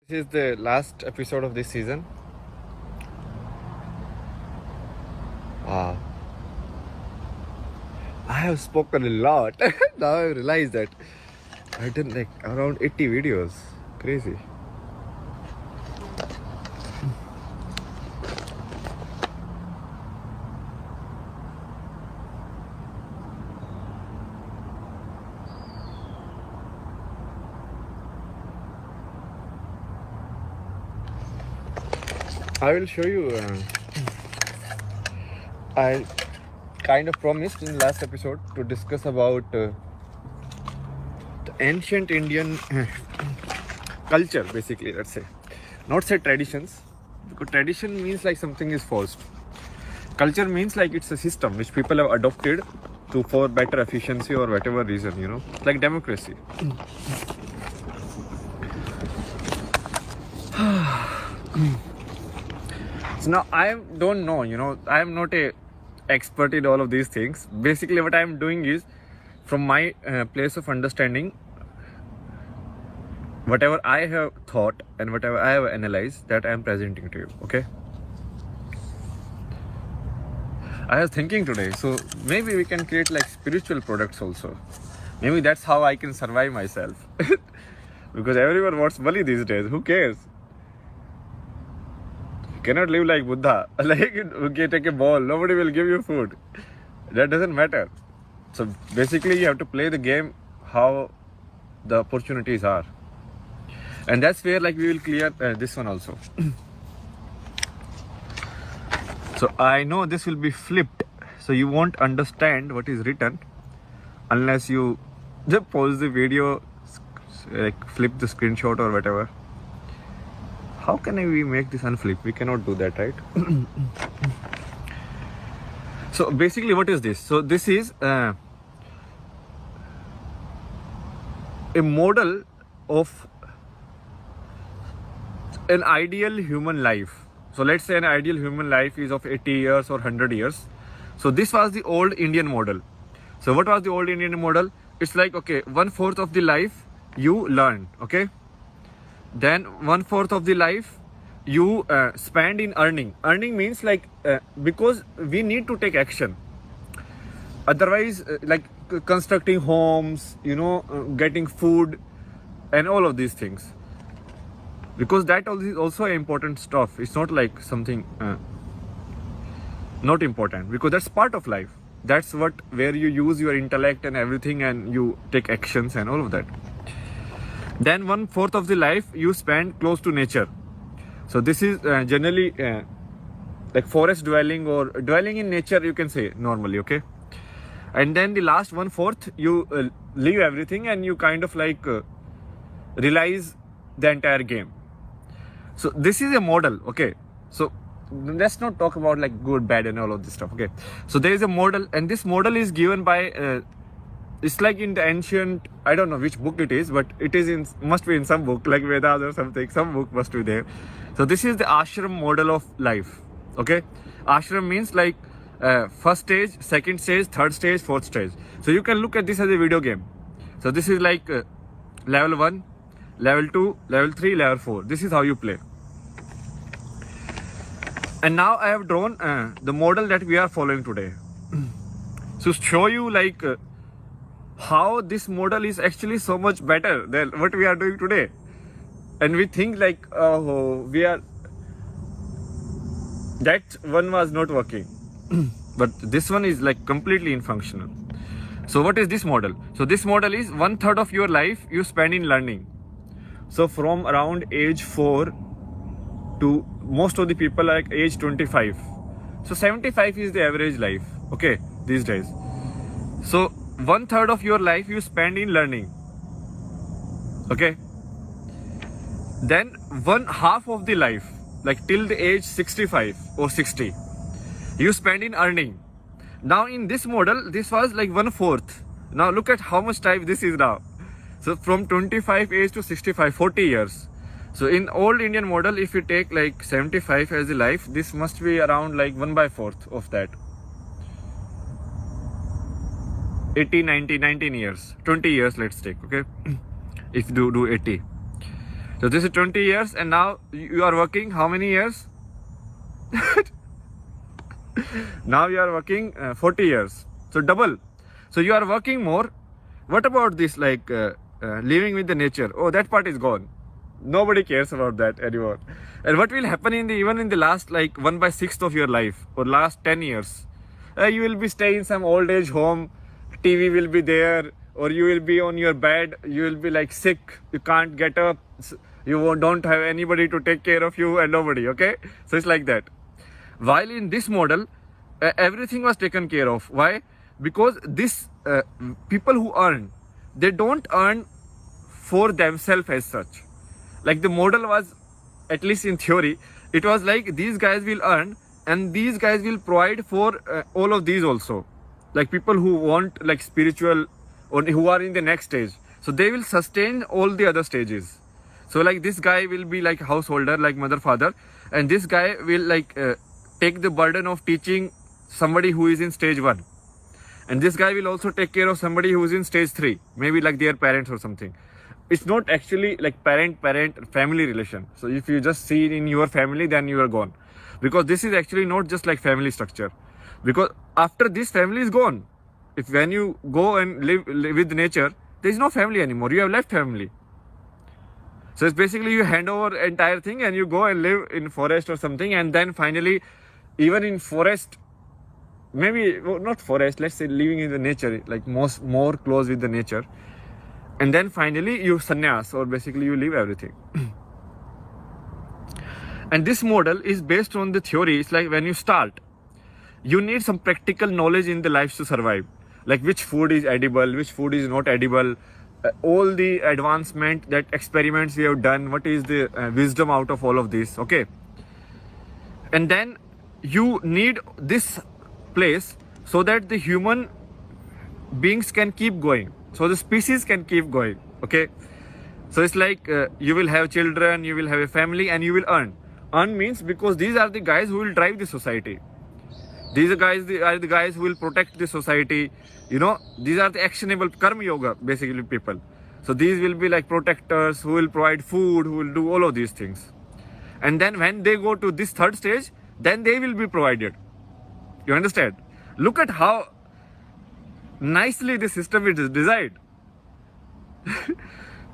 This is the last episode of this season. Wow. I have spoken a lot. Now I realize that I've done like around 80 videos. Crazy. I will show you. I kind of promised in the last episode to discuss about the ancient Indian culture, basically, let's say. Not say traditions, because tradition means like something is forced. Culture means like it's a system which people have adopted to for better efficiency or whatever reason, like democracy. So now I don't know, I am not a expert in all of these things. Basically what I am doing is from my place of understanding, whatever I have thought and whatever I have analyzed, that I am presenting to you. Okay, I was thinking today, so maybe we can create like spiritual products also. Maybe that's how I can survive myself. Because everyone wants money these days. Who cares? You cannot live like Buddha. Like, okay, take a ball, nobody will give you food. That doesn't matter. So basically you have to play the game how the opportunities are. And that's where like we will clear this one also. So I know this will be flipped. So you won't understand what is written unless you just pause the video, like flip the screenshot or whatever. How can we make this unflip? We cannot do that, right? So basically what is this? So this is a model of an ideal human life. So let's say an ideal human life is of 80 years or 100 years. So this was the old Indian model. So what was the old Indian model? It's like, okay, 1/4 of the life you learn, okay? Then 1/4 of the life you spend in earning. Earning means like, because we need to take action. Otherwise, like constructing homes, getting food and all of these things. Because that is also important stuff. It's not like something not important, because that's part of life. That's where you use your intellect and everything and you take actions and all of that. Then 1/4 of the life you spend close to nature. So this is generally like forest dwelling or dwelling in nature, you can say normally, okay? And then the last 1/4 you leave everything and you kind of like realize the entire game. So this is a model, okay? So let's not talk about like good, bad and all of this stuff, okay? So there is a model, and this model is given by it's like in the ancient, I don't know which book it is, but it is must be in some book like Vedas or something. Some book must be there. So this is the ashram model of life, okay? Ashram means like first stage, second stage, third stage, fourth stage. So you can look at this as a video game. So this is like level 1, level 2, level 3, level 4. This is how you play. And now I have drawn the model that we are following today. So show you like how this model is actually so much better than what we are doing today. And we think like, oh, that one was not working. But this one is like completely infunctional. So what is this model? So this model is 1/3 of your life you spend in learning. So from around age 4 to most of the people like age 25. So 75 is the average life, okay, these days. So 1/3 of your life you spend in learning, okay? Then 1/2 of the life, like till the age 65 or 60, you spend in earning. Now in this model, this was like 1/4. Now look at how much time this is now. So from 25 age to 65, 40 years. So in old Indian model, if you take like 75 as a life, this must be around like 1/4 of that. 18, 19 years, 20 years let's take, okay? If you do 80. So this is 20 years, and now you are working how many years? Now you are working 40 years. So double. So you are working more. What about this, like living with the nature? Oh, that part is gone. Nobody cares about that anymore. And what will happen even in the last like 1/6 of your life or last 10 years? You will be staying in some old age home. TV will be there, or you will be on your bed. You will be like sick. You can't get up. Don't have anybody to take care of you and nobody. Okay, so it's like that. While in this model, everything was taken care of. Why? Because this people who earn, they don't earn for themselves as such. Like the model was, at least in theory, it was like these guys will earn and these guys will provide for all of these also. Like people who want like spiritual or who are in the next stage. So they will sustain all the other stages. So like this guy will be like householder, like mother, father, and this guy will like take the burden of teaching somebody who is in stage 1. And this guy will also take care of somebody who is in stage 3, maybe like their parents or something. It's not actually like parent family relation. So if you just see it in your family, then you are gone, because this is actually not just like family structure. Because after this family is gone, if when you go and live with nature, there is no family anymore. You have left family. So it's basically you hand over entire thing and you go and live in forest or something, and then finally, even in forest, maybe not forest, let's say living in the nature, like more close with the nature, and then finally you sannyas, or basically you leave everything. And this model is based on the theory. It's like when you start, you need some practical knowledge in the life to survive, like which food is edible, which food is not edible, all the advancement, that experiments we have done, what is the wisdom out of all of this. Okay, and then you need this place so that the human beings can keep going, so the species can keep going. Okay, so it's like you will have children, you will have a family, and you will earn means, because these are the guys who will drive the society. These are the guys who will protect the society. You know, these are the actionable karma yoga, basically people. So these will be like protectors who will provide food, who will do all of these things. And then when they go to this third stage, then they will be provided. You understand? Look at how nicely the system is designed.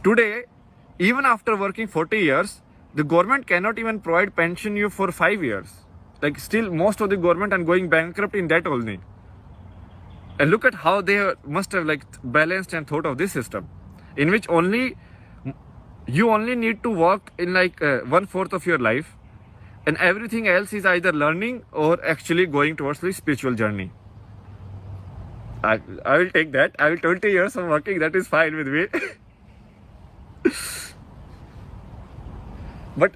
Today, even after working 40 years, the government cannot even provide pension you for 5 years. Like still most of the government are going bankrupt in that only. And look at how they must have like balanced and thought of this system, in which you only need to work in like 1/4 of your life, and everything else is either learning or actually going towards the spiritual journey. I will take that. I will 20 years of working, that is fine with me. But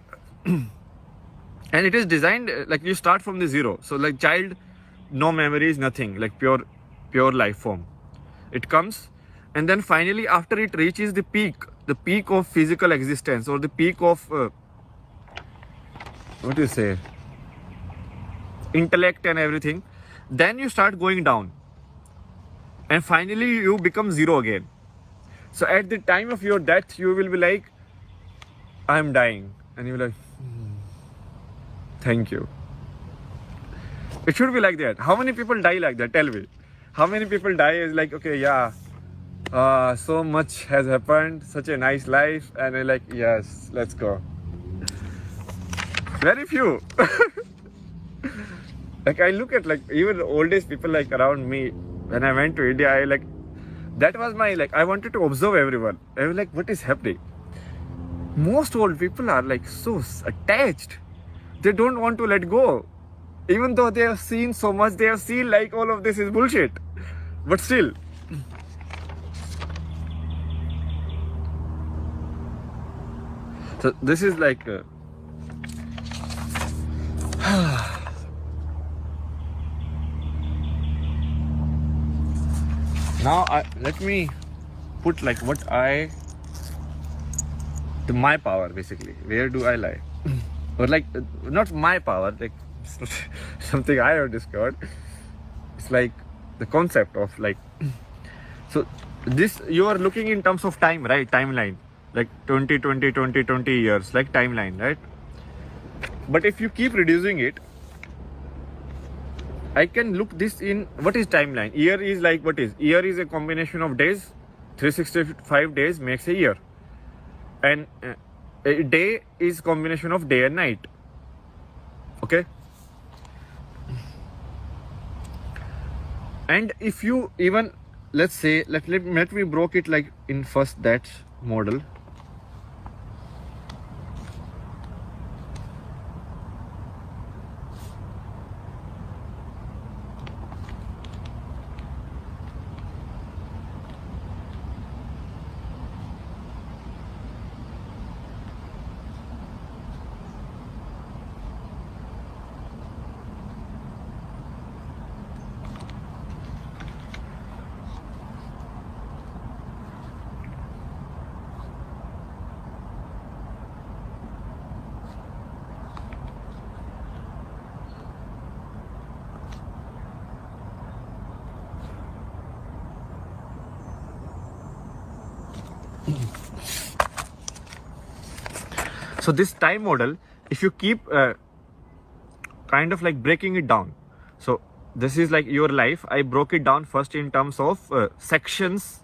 and it is designed like you start from the zero. So like child, no memories, nothing, like pure life form. It comes, and then finally after it reaches the peak of physical existence, or the peak of what do you say, intellect and everything, then you start going down, and finally you become zero again. So at the time of your death, you will be like, I'm dying, and you're like, thank you. It should be like that. How many people die like that? Tell me. How many people die is like, okay, yeah, so much has happened, such a nice life, and they're like, yes, let's go. Very few. Like I look at like even the oldest people like around me, when I went to India, that was my I wanted to observe everyone. I was like, what is happening? Most old people are like so attached. They don't want to let go. Even though they have seen so much, they have seen like all of this is bullshit. But still. So this is like now let me put like what my power basically. Where do I lie? Or like not my power, like something I have discovered. It's like the concept of like, so this you are looking in terms of time, right? Timeline. like 20, 20, 20, 20 years, like timeline, right? But if you keep reducing it, I can look this in what is timeline. Year is like what is? Year is a combination of days. 365 days makes a year. And a day is combination of day and night. Okay? And if you even, let's say, let me broke it like in first that model. So this time model, if you keep kind of like breaking it down, so this is like your life. I broke it down first in terms of sections,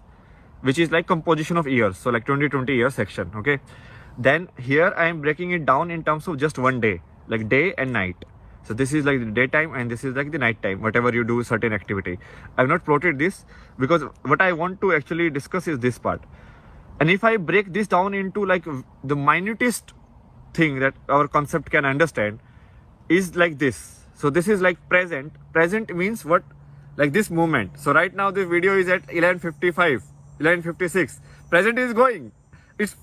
which is like composition of years, so like 20 year section. Okay, then here I am breaking it down in terms of just one day, like day and night. So this is like the daytime and this is like the night time, whatever you do certain activity. I've not plotted this because what I want to actually discuss is this part. And if I break this down into like the minutest thing that our concept can understand is like this. So this is like present. Present means what? Like this moment. So right now the video is at 11:55, 11:56. Present is going. It's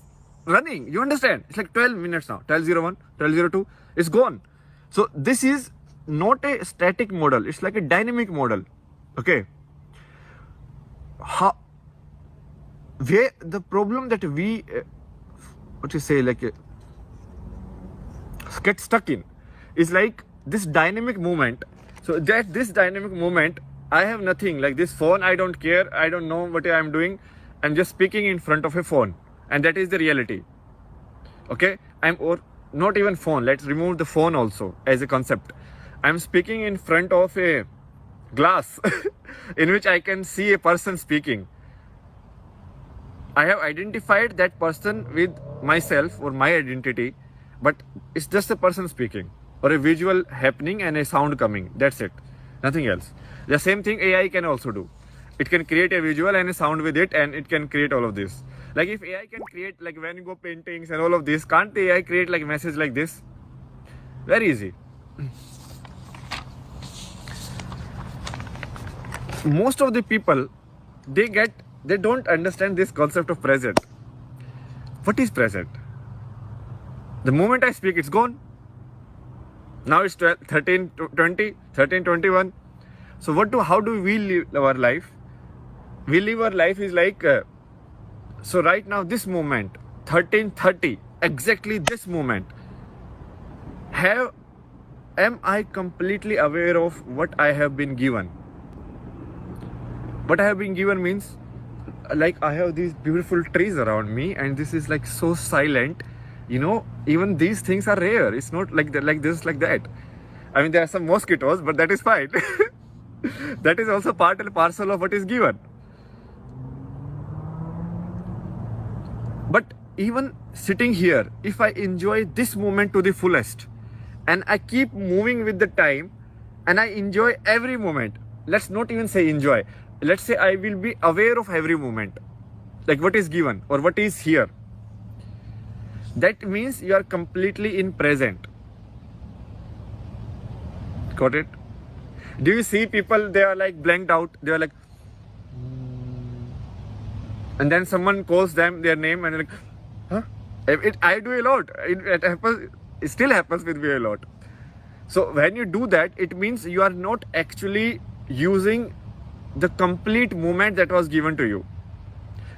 running. You understand? It's like 12 minutes now. 12:01, 12:02. It's gone. So this is not a static model. It's like a dynamic model. Okay. Where the problem that we, what you say, like get stuck in is like this dynamic movement. So that this dynamic movement, I have nothing like this phone. I don't care. I don't know what I'm doing. I'm just speaking in front of a phone, and that is the reality. Okay, or not even phone. Let's remove the phone also as a concept. I'm speaking in front of a glass in which I can see a person speaking. I have identified that person with myself or my identity, but it's just a person speaking or a visual happening and a sound coming. That's it. Nothing else. The same thing AI can also do. It can create a visual and a sound with it, and it can create all of this. Like if AI can create like Van Gogh paintings and all of this, can't the AI create like a message like this? Very easy. Most of the people, they don't understand this concept of present. What is present? The moment I speak, it's gone. Now it's 12, 13, 20, 13, 21. So how do we live our life? We live our life is like, so right now, this moment, 13:30, exactly this moment, am I completely aware of what I have been given? What I have been given means, like I have these beautiful trees around me, and this is like so silent. You know, even these things are rare. It's not like that, like this, like that. I mean, there are some mosquitoes, but that is fine. That is also part and parcel of what is given. But even sitting here, if I enjoy this moment to the fullest, and I keep moving with the time, and I enjoy every moment, let's not even say enjoy. Let's say I will be aware of every moment, like what is given or what is here. That means you are completely in present. Got it? Do you see people, they are like blanked out, they are like, and then someone calls them their name and like, huh? I do a lot. It happens, it still happens with me a lot. So when you do that, it means you are not actually using the complete moment that was given to you.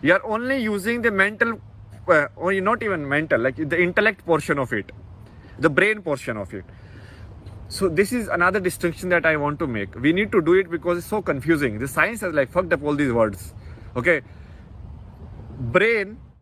You are only using the mental, or not even mental, like the intellect portion of it, the brain portion of it. So this is another distinction that I want to make. We need to do it because it's so confusing. The science has like fucked up all these words. Okay. Brain